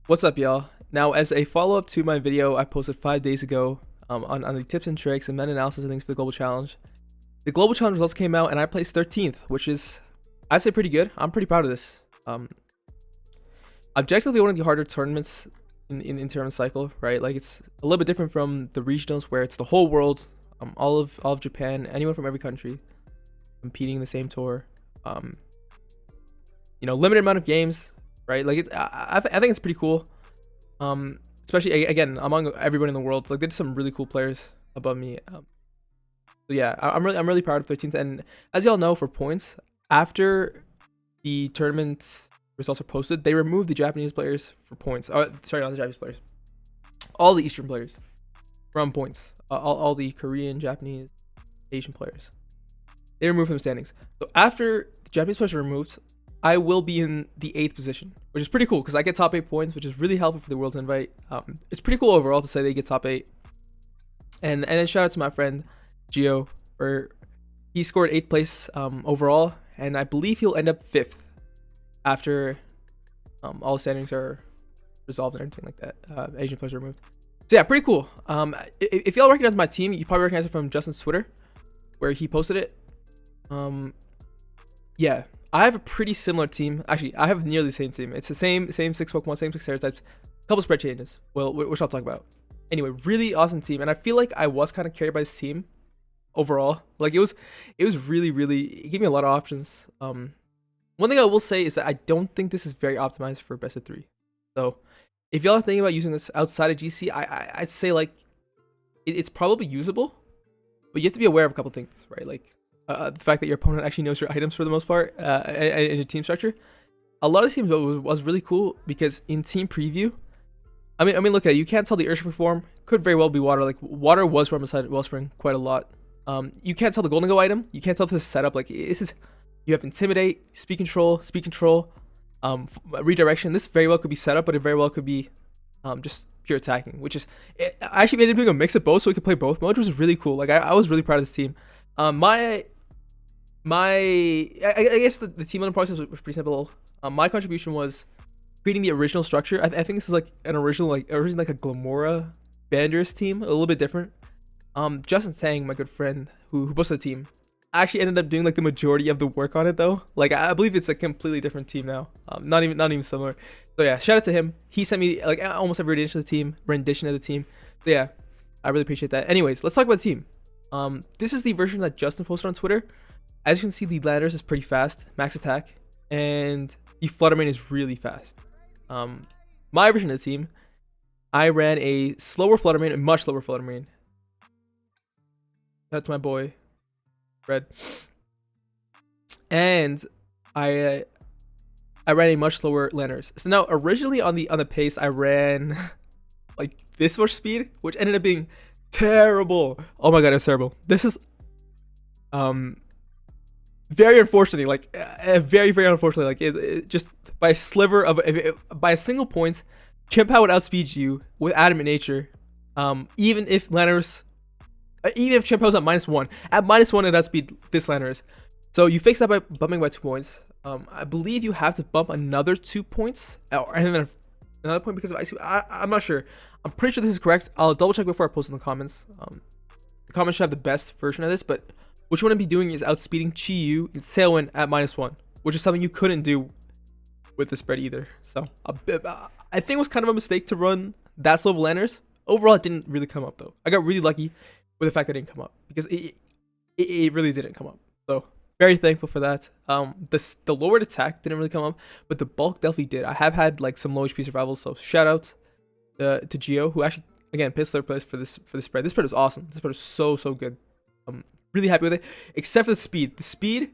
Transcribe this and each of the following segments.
What's up, y'all? Now, as a follow-up to my video I posted 5 days ago on the tips and tricks and meta analysis and things for the Global Challenge, the Global Challenge results came out and I placed 13th, which is, I'd say, pretty good. I'm pretty proud of this. Objectively, one of the harder tournaments in tournament cycle, right? Like, it's a little bit different from the regionals where it's the whole world, all of Japan, anyone from every country competing in the same tour. Limited amount of games, right? Like, I think it's pretty cool. Especially again among everyone in the world. Like, there's some really cool players above me. So yeah, I'm really proud of 13th. And as y'all know, for points, after the tournament results are posted, they removed the Japanese players for points. Sorry, not the Japanese players. All the Eastern players from points. All the Korean, Japanese, Asian players. They removed from standings. So after the Japanese players are removed, I will be in the 8th position, which is pretty cool because I get top 8 points, which is really helpful for the World's Invite. It's pretty cool overall to say they get top 8. And then shout out to my friend Gio, where he scored 8th place overall, and I believe he'll end up 5th after all standings are resolved and everything like that. Asian players are removed. So yeah, pretty cool. If y'all recognize my team, you probably recognize it from Justin's Twitter, where he posted it. Yeah, I have a pretty similar team. Actually, I have nearly the same team. It's the same 6 Pokemon, same 6 stereotypes, couple spread changes. Well, which I'll talk about. Anyway, really awesome team, and I feel like I was kind of carried by this team overall. Like, it was really, it gave me a lot of options. One thing I will say is that I don't think this is very optimized for best of 3. So if y'all are thinking about using this outside of GC, I'd say, like, it's probably usable, but you have to be aware of a couple things, right? Like, the fact that your opponent actually knows your items for the most part, and your team structure. A lot of teams was really cool because in team preview, I mean, look at it. You can't tell the Urshifu form. Could very well be water. Like, water was from beside Wellspring quite a lot. You can't tell the Golden Go item. You can't tell this setup. Like, this is, you have Intimidate, Speed Control, Redirection. This very well could be set up, but it very well could be just pure attacking, which is, I actually made it doing a mix of both so we could play both modes, which was really cool. Like, I was really proud of this team. I guess the team building process was pretty simple. My contribution was creating the original structure. I think this is like an originally like a Glamora Banderous team, a little bit different. Justin Tang, my good friend who posted the team, actually ended up doing like the majority of the work on it though. Like, I believe it's a completely different team now. Not even similar. So yeah, shout out to him. He sent me like almost every rendition of the team. So yeah, I really appreciate that. Anyways, let's talk about the team. This is the version that Justin posted on Twitter. As you can see, the Landorus is pretty fast, max attack, and the Flutter Mane is really fast. My version of the team, I ran a slower Flutter Mane, a much slower Flutter Mane. That's my boy, Red. And I ran a much slower Landorus. So now, originally on the pace, I ran like this much speed, which ended up being terrible. Oh my god, it was terrible. This is very unfortunately, like very unfortunately, like it just by a sliver of by a single point, Chien-Pao would outspeed you with Adamant Nature. Even if Chien-Pao's at -1, at -1 it outspeed this Landorus. So you fix that by bumping by 2 points. I believe you have to bump another 2 points, and then another point because of IC. I'm not sure. I'm pretty sure this is correct. I'll double check before I post in the comments. The comments should have the best version of this, but what you want to be doing is outspeeding Chi-Yu and Sailwind at -1, which is something you couldn't do with the spread either. So I think it was kind of a mistake to run that slow of Landorus. Overall, it didn't really come up though. I got really lucky with the fact that it didn't come up because it really didn't come up. So very thankful for that. The lowered attack didn't really come up, but the bulk definitely did. I have had like some low HP survivals, so shout out to Gio, who actually again pissed third place for the spread. This spread was awesome. This spread was so good. Really happy with it, except for the speed. The speed,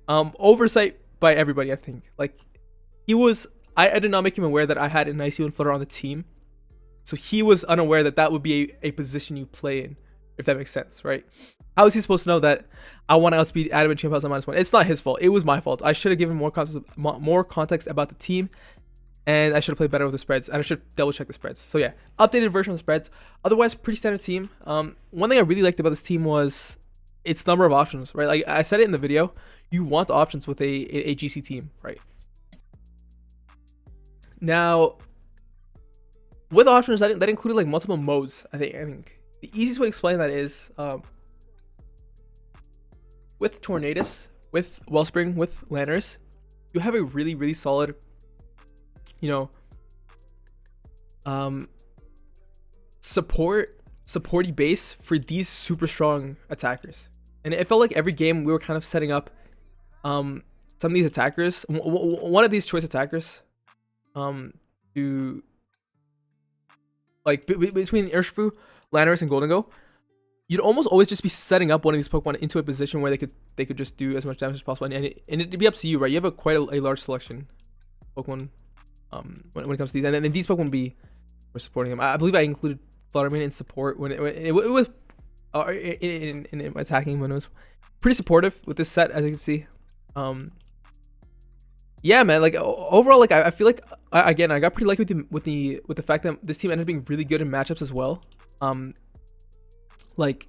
oversight by everybody. I think like I did not make him aware that I had an ICU and Flutter on the team, so he was unaware that that would be a position you play in, if that makes sense, right? How is he supposed to know that I want to outspeed Adam and Chien-Pao at -1? It's not his fault. It was my fault. I should have given more context about the team, and I should have played better with the spreads, and I should double check the spreads. So yeah, updated version of the spreads. Otherwise, pretty standard team. One thing I really liked about this team was its number of options, right? Like I said it in the video, you want options with a GC team, right? Now, with options that included like multiple modes. I think the easiest way to explain that is with Tornadus, with Wellspring, with Landorus, you have a really solid, you know, supporty base for these super strong attackers. And it felt like every game we were kind of setting up some of these attackers, one of these choice attackers, to like between Urshifu, Landorus, and Gholdengo, you'd almost always just be setting up one of these Pokemon into a position where they could just do as much damage as possible, and it'd be up to you, right? You have quite a large selection of Pokemon when it comes to these, and then these Pokemon would be for supporting them. I believe I included Fluttermane in support when it was in attacking, when it was pretty supportive with this set, as you can see. Yeah, man, like overall, like I feel like I got pretty lucky with the fact that this team ended up being really good in matchups as well. Like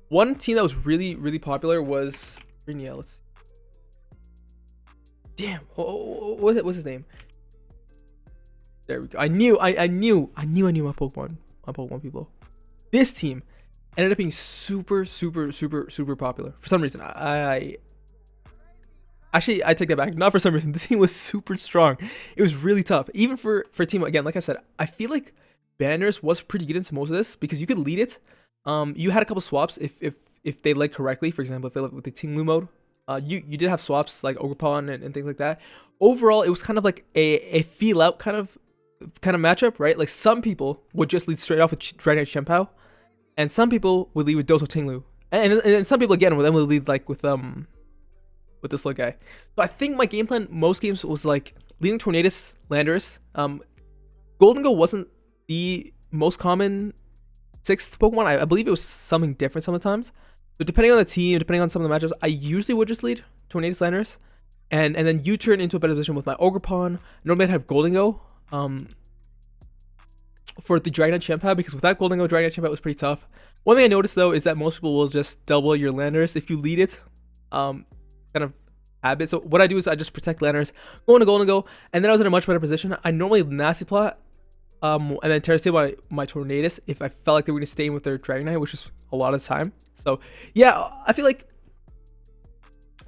one team that was really popular was let's damn, what's his name? There we go. I knew my Pokemon people. This team ended up being super popular for some reason. Actually, I take that back. Not for some reason. This team was super strong. It was really tough. Even for a team, again, like I said, I feel like Banners was pretty good into most of this because you could lead it. You had a couple swaps if they led correctly. For example, if they led with the Tinglu mode, you did have swaps like Ogerpon and things like that. Overall, it was kind of like a feel out kind of matchup, right? Like some people would just lead straight off with Dragonite Chien-Pao, and some people would lead with Dozo Tinglu, and some people again would lead like with this little guy. So I think my game plan most games was like leading Tornadus, Landorus. Gholdengo wasn't the most common 6th Pokemon. I believe it was something different sometimes. So depending on the team, depending on some of the matchups, I usually would just lead Tornadus, Landorus, and then you turn into a better position with my Ogerpon. Normally I'd have Gholdengo for the Dragonite Chien-Pao, because without Gholdengo, Dragonite Chien-Pao was pretty tough. One thing I noticed though is that most people will just double your Landorus if you lead it. Kind of habit. So what I do is I just protect Landorus, go into Gholdengo, and then I was in a much better position. I normally Nasty Plot, and then Terra Stable my Tornadus if I felt like they were gonna stay in with their Dragonite, which was a lot of the time. So yeah, I feel like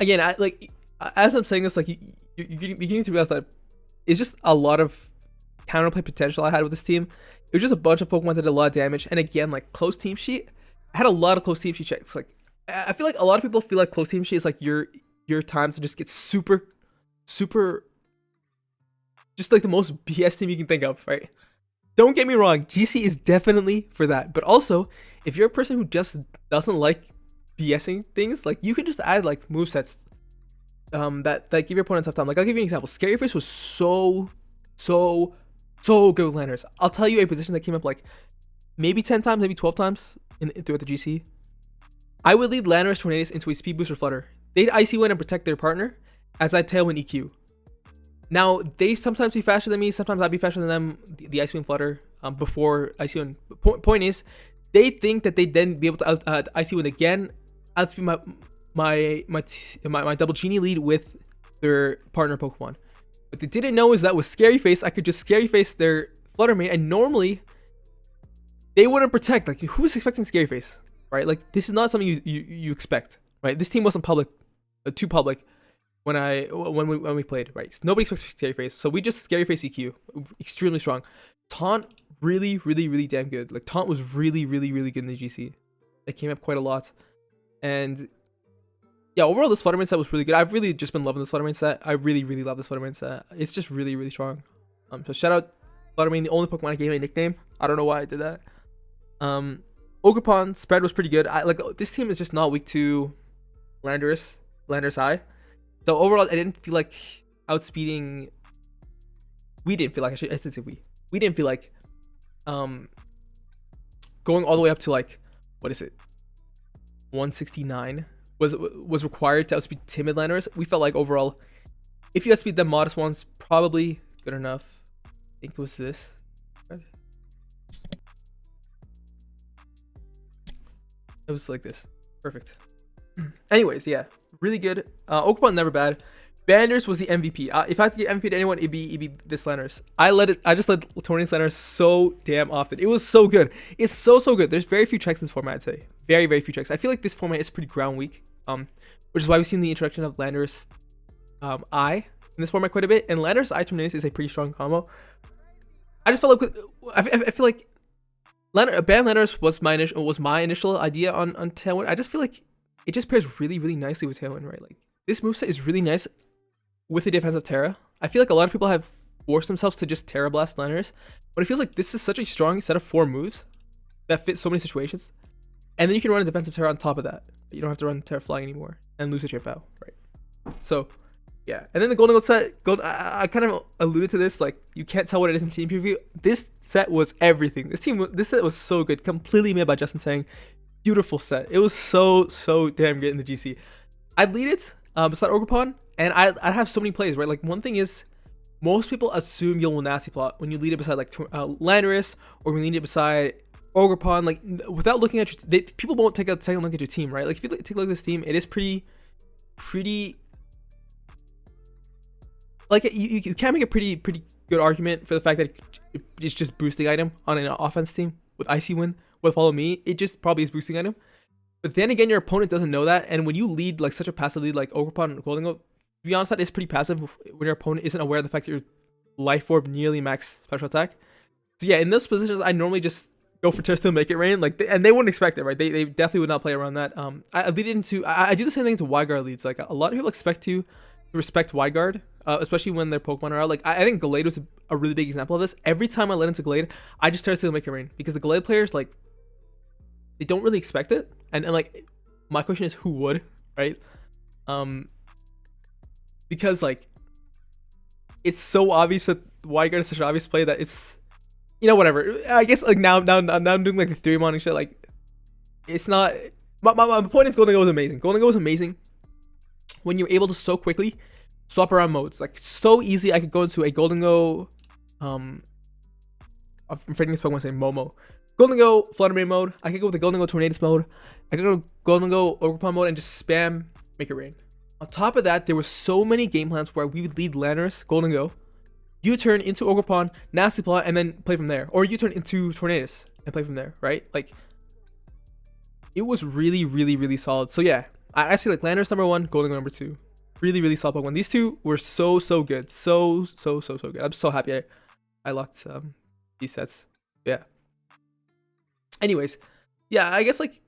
again, as I'm saying this, like you're beginning to realize that it's just a lot of counterplay potential I had with this team. It was just a bunch of Pokemon that did a lot of damage, and again, like close team sheet, I had a lot of close team sheet checks. Like I feel like a lot of people feel like close team sheet is like your time to just get super just like the most BS team you can think of, right? Don't get me wrong, GC is definitely for that, but also if you're a person who just doesn't like BSing things, like you can just add like movesets that give your opponent tough time. Like I'll give you an example. Scary Face was so good with Landorus. I'll tell you a position that came up like maybe 10 times, maybe 12 times throughout the GC. I would lead Landorus, Tornadus into a Speed Boost or Flutter. They'd Icy Wind and protect their partner as I Tailwind EQ. Now, they sometimes be faster than me, sometimes I'd be faster than them, the Icy Wind Flutter, before Icy Wind. Point is, they think that they'd then be able to Icy Wind again, outspeed my double Genie lead with their partner Pokemon. What they didn't know is that with Scary Face, I could just Scary Face their Fluttermane, and normally, they wouldn't protect. Like, who was expecting Scary Face, right? Like, this is not something you expect, right? This team wasn't too public when we played, right? Nobody expects Scary Face, so we just Scary Face EQ, extremely strong. Taunt, really damn good. Like Taunt was really good in the GC. It came up quite a lot, and yeah, overall this Fluttermane set was really good. I've really just been loving this Fluttermane set. I really love this Fluttermane set. It's just really strong. So shout out Fluttermane, the only Pokemon I gave a nickname. I don't know why I did that. Ogerpon spread was pretty good. This team is just not weak to Landorus High. So overall, I didn't feel like outspeeding. We didn't feel like I should say we didn't feel like going all the way up to like, what is it, 169 was required to outspeed timid Landorus. We felt like overall, if you outspeed them modest ones, probably good enough. I think it was this. It was like this. Perfect. Anyways, yeah, really good. Ogerpon never bad. Banders was the MVP. If I had to give MVP to anyone, it'd be this Landers. I just led Tornadoes Landers so damn often. It was so good. It's so good. There's very few checks in this format, I'd say. Very few checks. I feel like this format is pretty ground weak. Which is why we've seen the introduction of Landers I in this format quite a bit. And Landers I Tornadoes is a pretty strong combo. I just felt like I feel like ban Landers was my initial idea on Tailwind. I just feel like it just pairs really nicely with Tailwind, right? Like this moveset is really nice with the defense of Terra. I feel like a lot of people have forced themselves to just Terra Blast Landers, but it feels like this is such a strong set of 4 moves that fit so many situations. And then you can run a defensive Terra on top of that. You don't have to run Terra Flying anymore and lose a Chip out, right? So yeah, and then the Golden Gold set, I kind of alluded to this, like you can't tell what it is in team preview. This set was everything. This set was so good, completely made by Justin Tang. Beautiful set. It was so damn good in the GC. I'd lead it beside Ogerpon, and I'd have so many plays, right? Like one thing is, most people assume you'll nasty plot when you lead it beside like Landorus, or when you lead it beside Ogerpon, like without looking at your people won't take a second look at your team, right? Like if you take a look at this team, it is pretty like you can make a pretty good argument for the fact that it's just boosting item on an offense team with Icy Wind, with Follow Me. It just probably is boosting item. But then again, your opponent doesn't know that, and when you lead like such a passive lead like Ogerpon and Golden Gold, to be honest, that is pretty passive when your opponent isn't aware of the fact that your Life Orb nearly max special attack. So yeah, in those positions, I normally just go for Terra Steel, make it rain, like, and they wouldn't expect it, right? They definitely would not play around that. I lead it into, I do the same thing to Wide leads. Like a lot of people expect to respect Wide Guard, especially when their Pokemon are out. Like I think Gallade was a really big example of this. Every time I led into Gallade, I just Terra Steel, make it rain, because the Gallade players, like, they don't really expect it, and like my question is, who would, right? Because like it's so obvious that Wide Guard is such an obvious play that it's, you know, whatever. I guess like now I'm doing like the theory modding shit. Like it's not. My point is, Golden Go was amazing. Golden Go was amazing when you're able to so quickly swap around modes. Like so easy, I could go into a Golden Go. I'm forgetting this Pokemon saying Momo. Golden Go Fluttermane mode. I could go with the Golden Go Tornadoes mode. I could go Golden Go Ogerpon mode and just spam Make It Rain. On top of that, there were so many game plans where we would lead Landorus, Golden Go, U-turn into Ogerpon, Nasty Plot, and then play from there. Or U-turn into Tornadoes and play from there, right? Like, it was really solid. So yeah, I see like Landorus number 1, Golden Go number 2. Really solid Pokemon. These two were so good. So good. I'm so happy I locked these sets. Yeah. Anyways, yeah, I guess like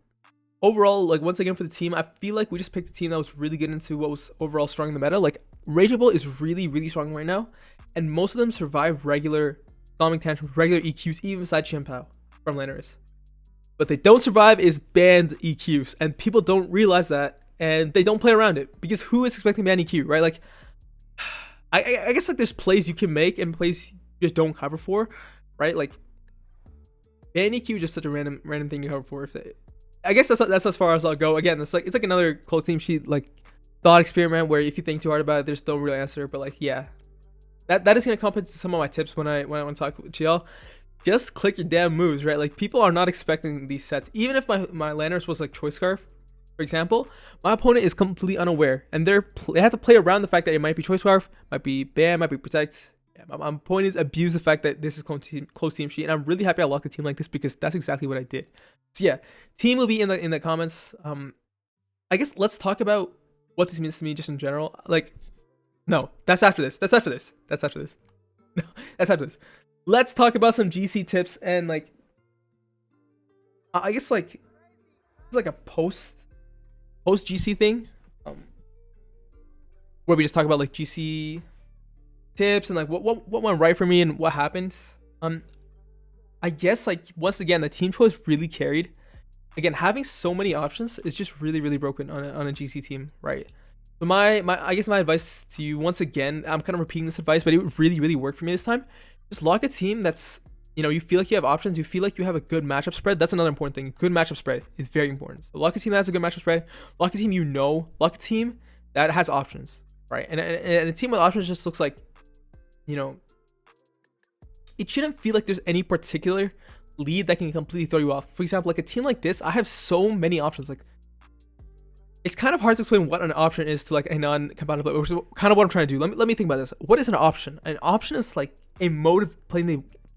overall, like once again for the team, I feel like we just picked a team that was really good into what was overall strong in the meta. Like Rageable is really strong right now, and most of them survive regular Stomach Tantrums, regular EQs, even beside Chimpao from Landorus. But they don't survive is banned EQs, and people don't realize that, and they don't play around it, because who is expecting ban EQ, right? Like, I guess like there's plays you can make and plays you just don't cover for, right? Like ban EQ is just such a random thing to cover for. I guess that's as far as I'll go. Again, it's like another close team sheet like thought experiment where if you think too hard about it, there's no real answer. But like, yeah, that is gonna compensate some of my tips when I want to talk with y'all. Just click your damn moves, right? Like people are not expecting these sets. Even if my Landorus was like Choice Scarf, for example, my opponent is completely unaware, and they have to play around the fact that it might be Choice Scarf, might be Ban, might be Protect. Yeah, my point is abuse the fact that this is close team sheet, and I'm really happy I locked a team like this because that's exactly what I did. So yeah, team will be in the comments. I guess let's talk about what this means to me just in general. Like, no, that's after this. That's after this. No, that's after this. Let's talk about some GC tips, and like, I guess like it's like a post GC thing, where we just talk about like GC tips and like what went right for me and what happened. I guess like once again the team choice really carried. Again, having so many options is just really broken on a GC team, right? So my I guess my advice to you, once again, I'm kind of repeating this advice, but it really worked for me this time. Just lock a team that's, you know, you feel like you have options, you feel like you have a good matchup spread. That's another important thing. Good matchup spread is very important. So lock a team that has a good matchup spread. Lock a team lock a team that has options, right? And a team with options just looks like, you know, it shouldn't feel like there's any particular lead that can completely throw you off. For example, like a team like this, I have so many options. Like it's kind of hard to explain what an option is to like a non-competitive player, which is kind of what I'm trying to do. Let me think about this. What is an option? An option is like a mode of playing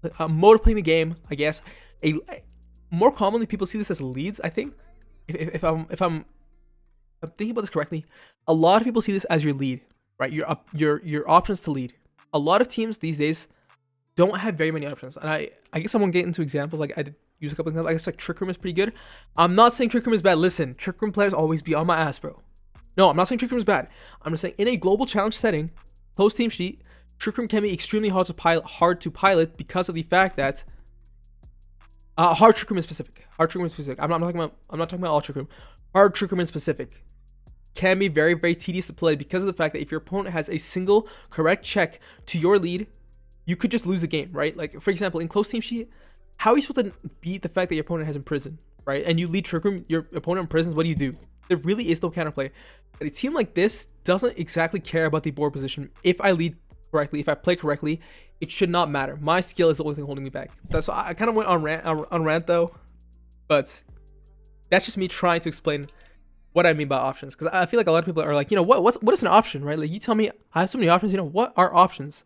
the game, I guess. A more commonly people see this as leads. I think if I'm thinking about this correctly, a lot of people see this as your lead, right? Your options to lead. A lot of teams these days don't have very many options, and I guess I won't get into examples. Like I did use a couple examples. I guess like Trick Room is pretty good. I'm not saying Trick Room is bad. Listen, Trick Room players always be on my ass, bro. No, I'm not saying Trick Room is bad. I'm just saying in a global challenge setting, post team sheet, Trick Room can be extremely hard to pilot because of the fact that hard Trick Room is specific. Hard Trick Room is specific. I'm not talking about all Trick Room. Hard Trick Room is specific. Can be very, very tedious to play because of the fact that if your opponent has a single correct check to your lead, you could just lose the game, right? Like, for example, in close team sheet, how are you supposed to beat the fact that your opponent has imprisoned, right? And you lead Trick Room, your opponent imprisons, what do? There really is no counterplay. But a team like this doesn't exactly care about the board position. If I lead correctly, if I play correctly, it should not matter. My skill is the only thing holding me back. That's why I kind of went on rant though, but that's just me trying to explain what I mean by options, because I feel like a lot of people are like, what is an option, right? Like, you tell me I have so many options, what are options?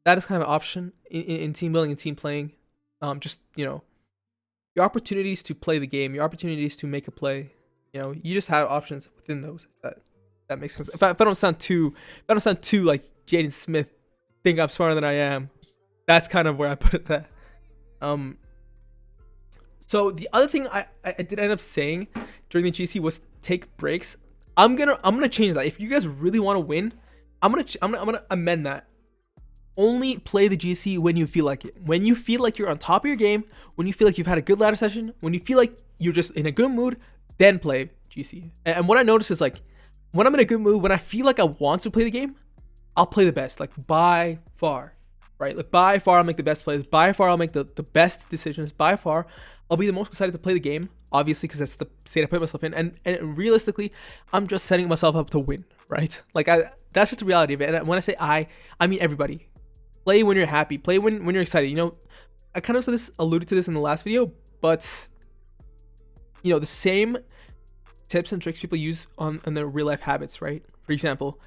That is kind of an option in team building and team playing. Just your opportunities to play the game, your opportunities to make a play. You just have options within those. That makes sense. If I don't sound too like Jaden Smith, think I'm smarter than I am, that's kind of where I put it at. So the other thing I did end up saying during the GC was take breaks. I'm gonna change that. If you guys really want to win, I'm gonna amend that. Only play the GC when you feel like it. When you feel like you're on top of your game, when you feel like you've had a good ladder session, when you feel like you're just in a good mood, then play GC. And what I notice is, like, when I'm in a good mood, when I feel like I want to play the game, I'll play the best, like, by far, right? Like, by far I'll make the best plays. By far I'll make the best decisions. By far I'll be the most excited to play the game, obviously, because that's the state I put myself in. And realistically, I'm just setting myself up to win, right? Like, that's just the reality of it. And when I say I mean everybody. Play when you're happy. Play when you're excited. I kind of alluded to this in the last video, but the same tips and tricks people use on their real life habits, right? For example,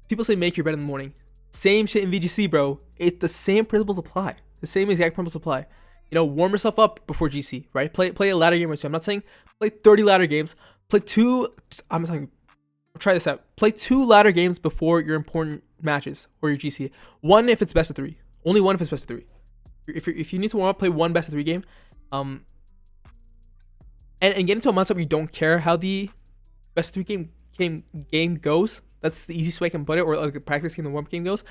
people say make your bed in the morning. Same shit in VGC, bro. It's the same principles apply. The same exact principles apply. Warm yourself up before GC, right? Play a ladder game or two. I'm not saying play 30 ladder games. Play two. I'm telling you, try this out. Play 2 ladder games before your important matches or your GC. One if it's best of 3. Only one if it's best of 3. If you need to warm up, play one best of 3 game. And get into a mindset where you don't care how the best of 3 game goes. That's the easiest way I can put it, or like the practice game, the warm up game goes.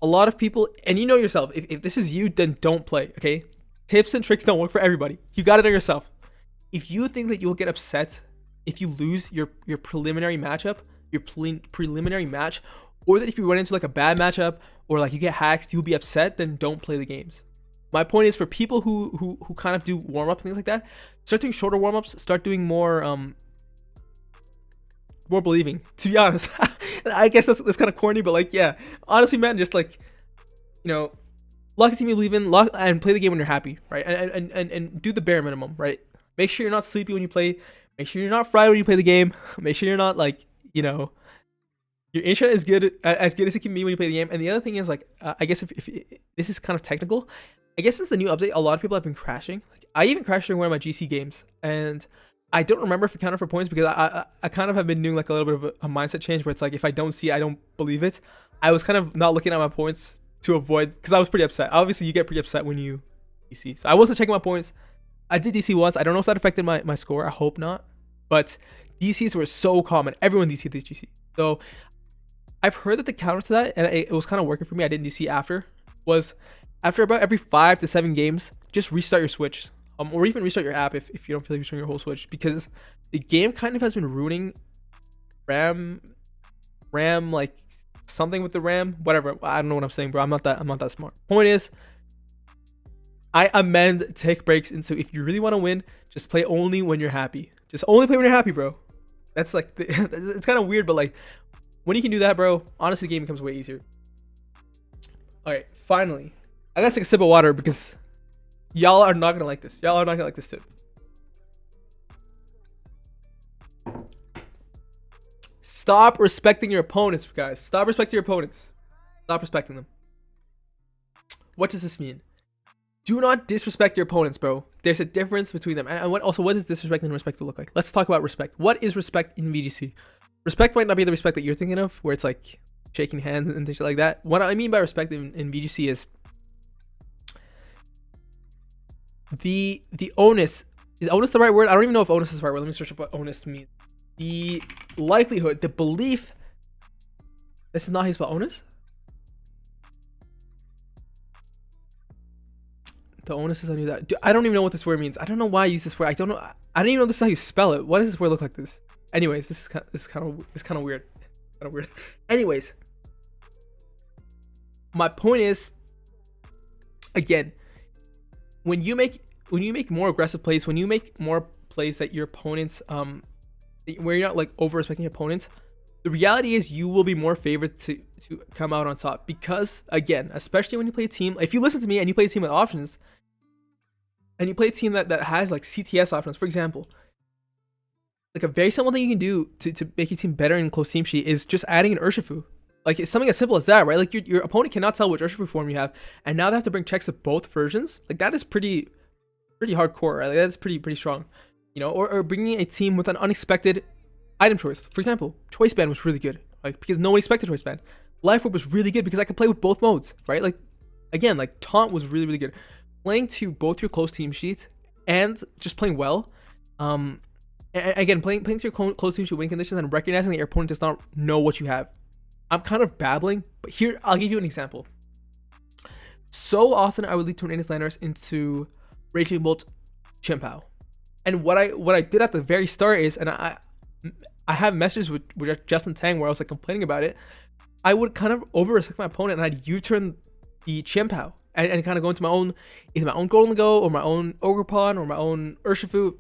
A lot of people, and you know yourself, if this is you, then don't play, okay? Tips and tricks don't work for everybody. You got to know yourself. If you think that you'll get upset if you lose your preliminary matchup, your preliminary match, or that if you run into like a bad matchup or like you get hacked, you'll be upset, then don't play the games. My point is, for people who kind of do warm up and things like that, start doing shorter warm ups. Start doing more believing. To be honest, I guess that's kind of corny, but like, yeah, honestly, man, just like, lock a team you believe in, and play the game when you're happy, right? And do the bare minimum, right? Make sure you're not sleepy when you play. Make sure you're not fried when you play the game. Make sure you're not like, your internet is as good as it can be when you play the game. And the other thing is, like, I guess if this is kind of technical, I guess since the new update, a lot of people have been crashing. Like, I even crashed during one of my GC games, and I don't remember if it counted for points because I kind of have been doing like a little bit of a mindset change where it's like, if I don't see, I don't believe it. I was kind of not looking at my points to avoid, because I was pretty upset. Obviously, you get pretty upset when you DC. So I wasn't checking my points. I did DC once. I don't know if that affected my score. I hope not. But DCs were so common. Everyone DC'd this GC. So I've heard that the counter to that, and it was kind of working for me, I didn't DC after, was after about every 5 to 7 games, just restart your Switch. Or even restart your app if you don't feel like restarting your whole Switch, because the game kind of has been ruining RAM, like something with the RAM, whatever. I don't know what I'm saying, bro. I'm not that smart. Point is, I amend take breaks into, if you really want to win, just play only when you're happy. Just only play when you're happy, bro. That's like, it's kind of weird, but like, when you can do that, bro, honestly, the game becomes way easier. All right, finally, I gotta take a sip of water because y'all are not gonna like this. Y'all are not gonna like this tip. Stop respecting your opponents, guys. Stop respecting your opponents. Stop respecting them. What does this mean? Do not disrespect your opponents, bro. There's a difference between them. And what does disrespect and respect look like? Let's talk about respect. What is respect in VGC? Respect might not be the respect that you're thinking of, where it's like shaking hands and things like that. What I mean by respect in VGC is the onus. Is onus the right word? I don't even know if onus is the right word. Let me search up what onus means. The likelihood, the belief. This is not how you spell onus. The onus is on you that. Dude, I don't even know what this word means. I don't know why I use this word. I don't know. I don't even know this is how you spell it. What does this word look like? This. Anyways, this is kind of weird. Kind of weird. Anyways, my point is, again, when you make more aggressive plays, when you make more plays that your opponents where you're not like over respecting your opponents, the reality is you will be more favored to come out on top. Because again, especially when you play a team, if you listen to me and you play a team with options, and you play a team that has like CTS options, for example, like a very simple thing you can do to make your team better in close team sheet is just adding an Urshifu. Like it's something as simple as that, right? Like your opponent cannot tell which Urshifu form you have, and now they have to bring checks of both versions. Like that is pretty hardcore, right? Like that's pretty strong, you know. Or bringing a team with an unexpected item choice. For example, Choice Band was really good, like because no one expected Choice Band. Life Orb was really good because I could play with both modes, right? Like again, like Taunt was really good. Playing to both your close team sheets and just playing well. Again, playing to your close team sheet win conditions and recognizing that your opponent does not know what you have. I'm kind of babbling, but here I'll give you an example. So often I would lead Tornadus Landers into Raging Bolt Chien-Pao. And what I did at the very start is, and I have messages with Justin Tang where I was like complaining about it. I would kind of over respect my opponent and I'd U-turn the Chien-Pao and kind of go into either my own Golden Go or my own Ogerpon or my own Urshifu.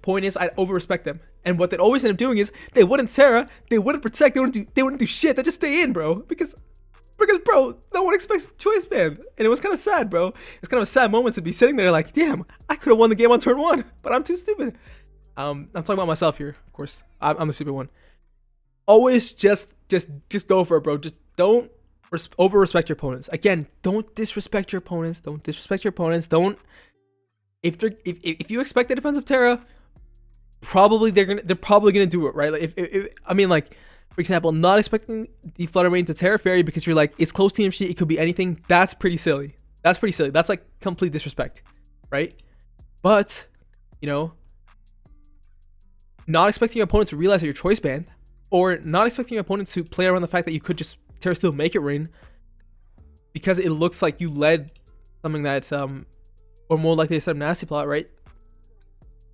Point is, I'd over respect them, and what they'd always end up doing is they wouldn't Terra, they wouldn't protect, they wouldn't do shit. They just stay in, bro, because bro, no one expects Choice Band, and it was kind of sad, bro. It's kind of a sad moment to be sitting there like, damn, I could have won the game on turn 1, but I'm too stupid. I'm talking about myself here, of course. I'm the stupid one. Always just go for it, bro. Just don't over respect your opponents. Again, don't disrespect your opponents. Don't disrespect your opponents. Don't. If you expect a defensive Terra, they're probably gonna do it, right? Like if I mean, like for example, not expecting the Flutter Mane to Terra Fairy because you're like it's close team sheet, it could be anything. That's pretty silly. That's like complete disrespect, right? But you know, not expecting your opponent to realize that you're Choice Band, or not expecting your opponent to play around the fact that you could just Terra Steel make it rain because it looks like you led something that's or more likely to set up Nasty Plot, right?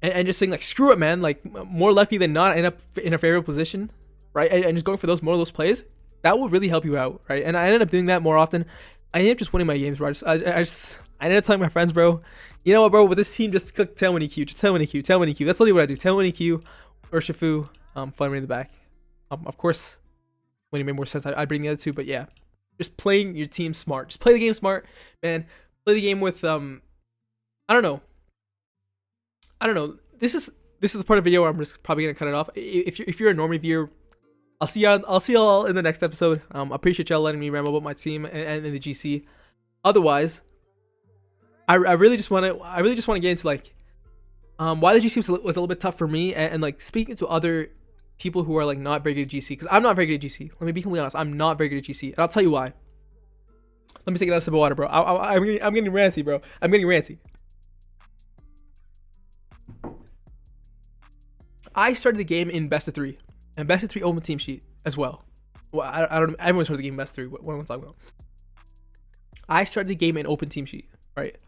And just saying like screw it, man, like more likely than not end up in a favorable position, right? And just going for more of those plays, that will really help you out, right? And I ended up doing that more often. I ended up just winning my games, bro. I ended up telling my friends, bro, you know what, bro, with this team, just click Tailwind EQ, just Tailwind EQ. That's literally what I do. Tailwind EQ, Urshifu, Flutter Mane in the back. Of course, when it made more sense, I'd bring the other two, but yeah, just playing your team smart. Just play the game smart, man. Play the game with I don't know. This is the part of the video where I'm just probably gonna cut it off. If you're a normie viewer, I'll see y'all in the next episode. I appreciate y'all letting me ramble about my team and the GC. Otherwise, I really just want to get into like why the GC was a little bit tough for me and like speaking to other people who are like not very good at GC, because I'm not very good at GC. Let me be completely honest. I'm not very good at GC, and I'll tell you why. Let me take another sip of water, bro. I'm getting ranty, bro. I'm getting ranty. I started the game in best of 3, and best of 3 open team sheet as well. Well, I don't. Everyone started the game in best of 3. What am I talking about? I started the game in open team sheet, right?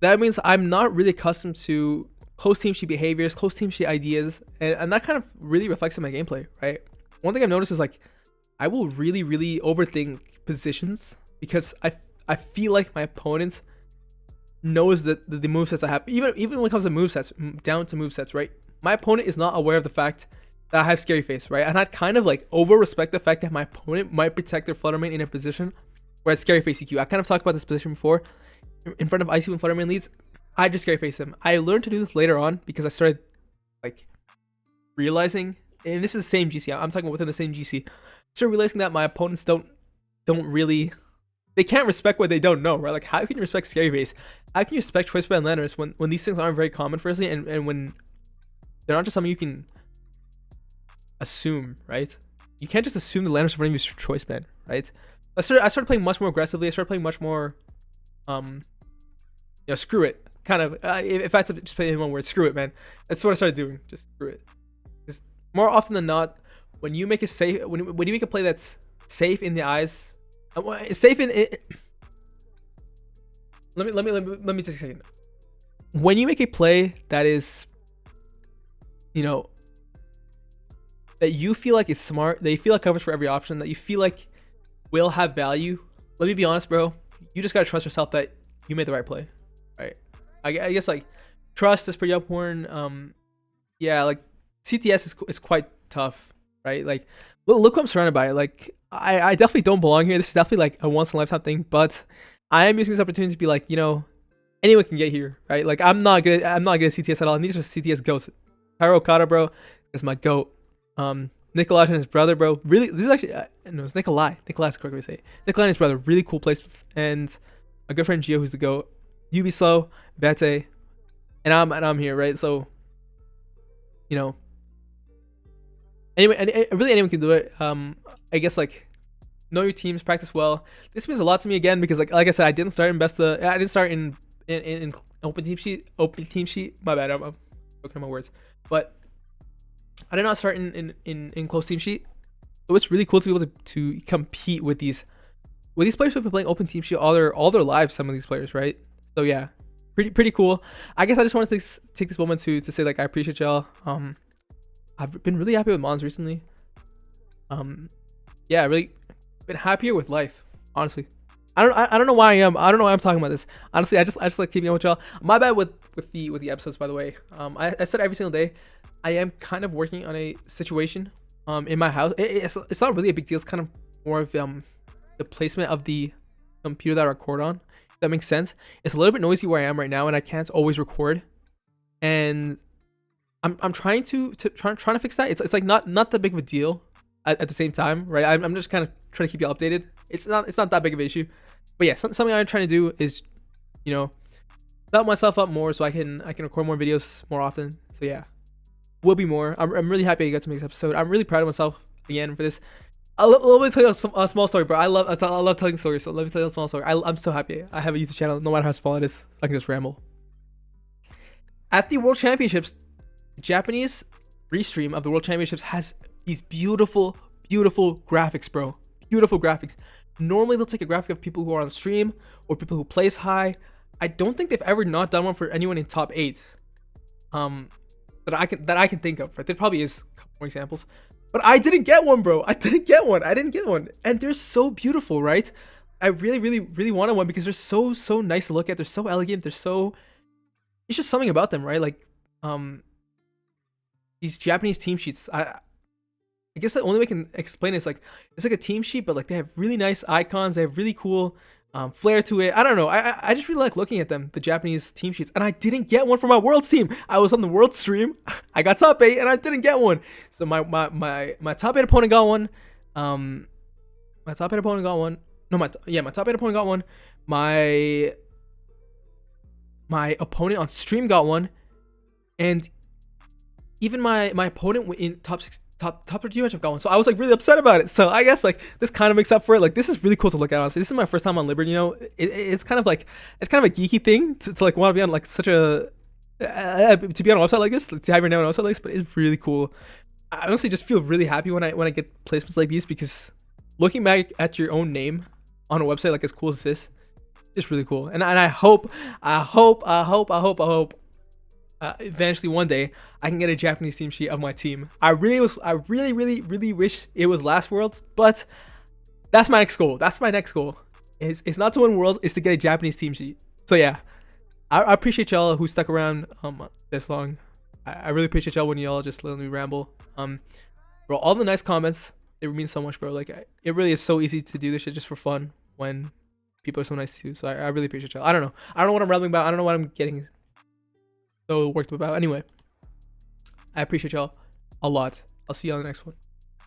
That means I'm not really accustomed to close team sheet behaviors, close team sheet ideas, and that kind of really reflects in my gameplay, right? One thing I've noticed is like I will really overthink positions because I feel like my opponent knows that the movesets I have, even when it comes to movesets, down to movesets, right? My opponent is not aware of the fact that I have Scary Face, right? And I'd kind of like over respect the fact that my opponent might protect their Flutter Mane in a position where it's Scary Face EQ. I kind of talked about this position before. In front of Icy when Flutter Mane leads, I just Scary Face him. I learned to do this later on because I started like realizing and this is the same GC. I'm talking within the same GC. Start realizing that my opponents don't really, they can't respect what they don't know, right? Like, how can you respect Scary Face? How can you respect choice band Landers when these things aren't very common, firstly, and when they're not just something you can assume, right? You can't just assume the Landers are running your choice band, right? I started playing much more aggressively. I started playing much more, screw it. Kind of, if I had to just play in one word, screw it, man. That's what I started doing. Just screw it. Just more often than not, when you make a safe, when you make a play that's safe in the eyes, safe in it. Let me take a second. When you make a play that is, that you feel like is smart, that you feel like covers for every option, that you feel like will have value. Let me be honest, bro. You just gotta trust yourself that you made the right play, right? I guess like trust is pretty important. Yeah, like CTS is quite tough, right? Like look who I'm surrounded by. Like I definitely don't belong here. This is definitely like a once in a lifetime thing, but I am using this opportunity to be like, anyone can get here, right? Like I'm not good at CTS at all, and these are CTS goats. Pyro Okada, bro, is my goat. Nikolaj and his brother, bro. Really, this is actually no, it's Nikolai. Nikolai's the correct way to say it. Nikolai and his brother, really cool placements. And my good friend Gio, who's the goat. Ubislow, Vete, and I'm here, right? So, anyway, really anyone can do it. I guess like know your teams, practice well. This means a lot to me again because like I said, I didn't start in open team sheet. My bad, I'm looking at my words, but I did not start in close team sheet. So it's really cool to be able to compete with these players who've been playing open team sheet all their lives. Some of these players, right? So yeah, pretty cool. I guess I just wanted to take this moment to say like I appreciate y'all. I've been really happy with Mons recently. Yeah, really been happier with life, honestly. I don't know why I am. I don't know why I'm talking about this. Honestly, I just like keeping up with y'all. My bad with the episodes, by the way. I said every single day, I am kind of working on a situation in my house. It's not really a big deal. It's kind of more of the placement of the computer that I record on. If that makes sense. It's a little bit noisy where I am right now, and I can't always record. And I'm trying to fix that. It's like not that big of a deal at the same time, right? I'm just kind of trying to keep you updated. It's not that big of an issue. But yeah, something I'm trying to do is, set myself up more so I can record more videos more often. So yeah, will be more. I'm really happy I got to make this episode. I'm really proud of myself again for this. Let me tell you a small story, bro. I love telling stories. So let me tell you a small story. I'm so happy I have a YouTube channel, no matter how small it is. I can just ramble. At the World Championships, the Japanese restream of the World Championships has these beautiful graphics, bro. Beautiful graphics. Normally they'll take a graphic of people who are on stream or people who place high. I don't think they've ever not done one for anyone in top 8. That I can think of. Right? There probably is a couple more examples. But I didn't get one, bro. I didn't get one. And they're so beautiful, right? I really wanted one because they're so nice to look at. They're so elegant. It's just something about them, right? Like these Japanese team sheets. I guess the only way I can explain it is like it's like a team sheet, but like they have really nice icons. They have really cool flair to it. I don't know. I just really like looking at them, the Japanese team sheets, and I didn't get one for my Worlds team. I was on the World stream. I got top 8 and I didn't get one. So my top 8 opponent got one. My top 8 opponent got one. No, my top 8 opponent got one. My opponent on stream got one, and even my opponent in top 32 match I've got one. So I was like really upset about it. So I guess like this kind of makes up for it. Like this is really cool to look at. Honestly, this is my first time on Liberty. It's kind of a geeky thing to like want to be on like such a to be on a website like this, to have your name on a website like this. But it's really cool. I honestly just feel really happy when I get placements like these, because looking back at your own name on a website like as cool as this, it's really cool. And I hope eventually one day I can get a Japanese team sheet of my team. I really wish it was last Worlds, but that's my next goal. That's my next goal. It's not to win Worlds, it's to get a Japanese team sheet. So yeah, I appreciate y'all who stuck around this long. I really appreciate y'all when y'all just let me ramble. Bro, all the nice comments, it means so much, bro. Like it really is so easy to do this shit just for fun when people are so nice to you. So I really appreciate y'all. I don't know what I'm rambling about. I don't know what I'm getting so worked up about. Anyway, I appreciate y'all a lot. I'll see you on the next one.